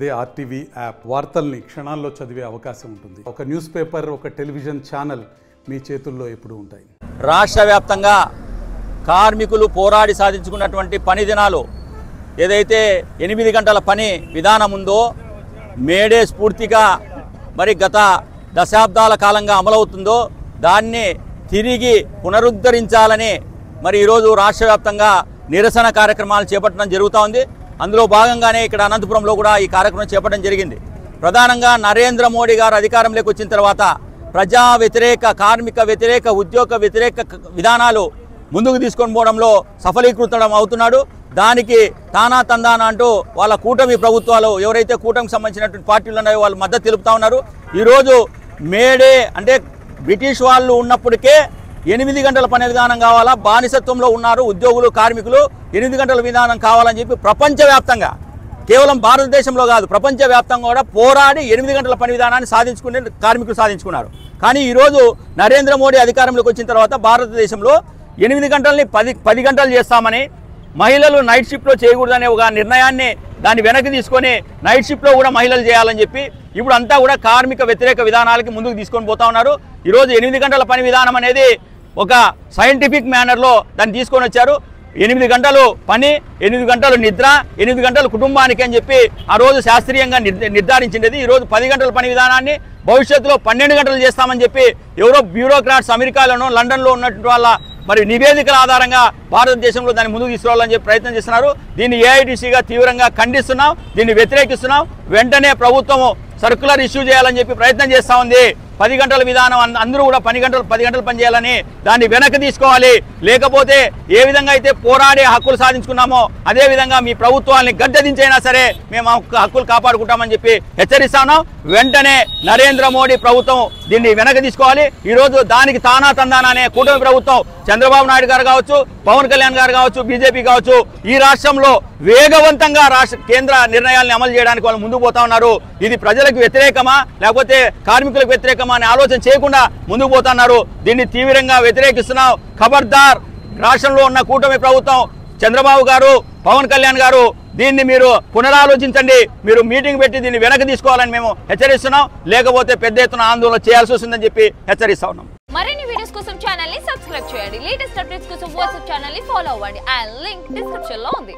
అదే RTV app వార్తల్ని క్షణాల్లో చదివే అవకాశం ఉంటుంది. ఒక న్యూస్ పేపర్, ఒక టెలివిజన్ ఛానల్ మీ చేతుల్లో ఎప్పుడూ ఉంటాయి. రాష్ట్ర వ్యాప్తంగా కార్మికులు పోరాడి సాధించుకున్నటువంటి పని దినాలు ఏదైతే 8 గంటల పని విధానం ఉందో మేడే స్ఫూర్తిగా మరి గత దశాబ్దాల కాలంగా అమలవుతుందో దాన్ని తిరిగి పునరుద్ధరించాలని మరి ఈరోజు రాష్ట్ర వ్యాప్తంగా నిరసన కార్యక్రమాలు చేపట్టడం జరుగుతూ ఉంది. అందులో భాగంగానే ఇక్కడ అనంతపురంలో కూడా ఈ కార్యక్రమం చేపట్టడం జరిగింది. ప్రధానంగా నరేంద్ర మోడీ గారు అధికారంలోకి వచ్చిన తర్వాత ప్రజా వ్యతిరేక, కార్మిక వ్యతిరేక, ఉద్యోగ వ్యతిరేక విధానాలు ముందుకు తీసుకొని పోవడంలో సఫలీకృతం అవుతున్నాడు. దానికి తానా తందానా అంటూ వాళ్ళ కూటమి ప్రభుత్వాలు ఎవరైతే కూటమికి సంబంధించినటువంటి పార్టీలు ఉన్నాయో వాళ్ళు మద్దతు తెలుపుతూ ఉన్నారు. ఈరోజు మేడే అంటే బ్రిటిష్ వాళ్ళు ఉన్నప్పటికే 8 గంటల పని విధానం కావాలా, బానిసత్వంలో ఉన్నారు ఉద్యోగులు, కార్మికులు, 8 గంటల విధానం కావాలని చెప్పి ప్రపంచవ్యాప్తంగా, కేవలం భారతదేశంలో కాదు ప్రపంచవ్యాప్తంగా కూడా పోరాడి 8 గంటల పని విధానాన్ని సాధించుకునే కార్మికులు సాధించుకున్నారు. కానీ ఈరోజు నరేంద్ర మోడీ అధికారంలోకి వచ్చిన తర్వాత భారతదేశంలో 8 గంటల్ని 10 గంటలు చేస్తామని, మహిళలు నైట్ షిఫ్ట్లో చేయకూడదనే ఒక నిర్ణయాన్ని దాన్ని వెనక్కి తీసుకొని నైట్ షిఫ్ట్లో కూడా మహిళలు చేయాలని చెప్పి ఇప్పుడు అంతా కూడా కార్మిక వ్యతిరేక విధానాలకి ముందుకు తీసుకొని పోతా ఉన్నారు. ఈరోజు 8 గంటల పని విధానం అనేది ఒక సైంటిఫిక్ మేనర్లో దాన్ని తీసుకొని వచ్చారు. 8 గంటలు పని, 8 గంటలు నిద్ర, 8 గంటలు కుటుంబానికి అని చెప్పి ఆ రోజు శాస్త్రీయంగా నిర్ధారించింది. ఈరోజు 10 గంటల పని విధానాన్ని భవిష్యత్తులో 12 గంటలు చేస్తామని చెప్పి ఎవరో బ్యూరోక్రాట్స్ అమెరికాలోనూ లండన్లో ఉన్నటువంటి వాళ్ళ మరి నివేదికల ఆధారంగా భారతదేశంలో దాన్ని ముందుకు తీసుకురావాలని చెప్పి ప్రయత్నం చేస్తున్నారు. దీన్ని ఏఐటీసీగా తీవ్రంగా ఖండిస్తున్నాం, దీన్ని వ్యతిరేకిస్తున్నాం. వెంటనే ప్రభుత్వము సర్క్యులర్ ఇష్యూ చేయాలని చెప్పి ప్రయత్నం చేస్తూ ఉంది. 10 గంటల విధానం అందరూ కూడా 10 గంటలు పనిచేయాలని దాన్ని వెనక్కి తీసుకోవాలి. లేకపోతే ఏ విధంగా అయితే పోరాడే హక్కులు సాధించుకున్నామో అదేవిధంగా మీ ప్రభుత్వాన్ని గద్దెదించైనా సరే మేము హక్కులు కాపాడుకుంటామని చెప్పి హెచ్చరిస్తాను. వెంటనే నరేంద్ర మోడీ ప్రభుత్వం దీన్ని వెనక్కి తీసుకోవాలి. ఈరోజు దానికి తానా తందానా అనే కూటమి ప్రభుత్వం, చంద్రబాబు నాయుడు గారు కావచ్చు, పవన్ కళ్యాణ్ గారు కావచ్చు, బీజేపీ కావచ్చు, ఈ రాష్ట్రంలో వేగవంతంగా కేంద్ర నిర్ణయాలను అమలు చేయడానికి వాళ్ళు ముందుకు పోతా ఉన్నారు. ఇది ప్రజలకు వ్యతిరేకమా లేకపోతే కార్మికులకు వ్యతిరేకమా అని ఆలోచన చేయకుండా ముందుకు పోతున్నారు. దీన్ని తీవ్రంగా వ్యతిరేకిస్తున్నాం. ఖబర్దార్, రాష్ట్రంలో ఉన్న కూటమి ప్రభుత్వం, చంద్రబాబు గారు, పవన్ కళ్యాణ్ గారు, దీన్ని మీరు పునరాలోచించండి. మీరు మీటింగ్ పెట్టి దీన్ని వెనక్కి తీసుకోవాలని మేము హెచ్చరిస్తున్నాం. లేకపోతే పెద్ద ఎత్తున ఆందోళన చేయాల్సి వస్తుందని చెప్పి హెచ్చరిస్తా ఉన్నాం. మరిన్ని వీడియోస్ కోసం ఛానల్ ని సబ్స్క్రైబ్ చేయండి. లేటెస్ట్ అప్డేట్స్ కోసం వాట్సాప్ ఛానల్ ని ఫాలో అవ్వండి. ఆ లింక్ డిస్క్రిప్షన్ లో ఉంది.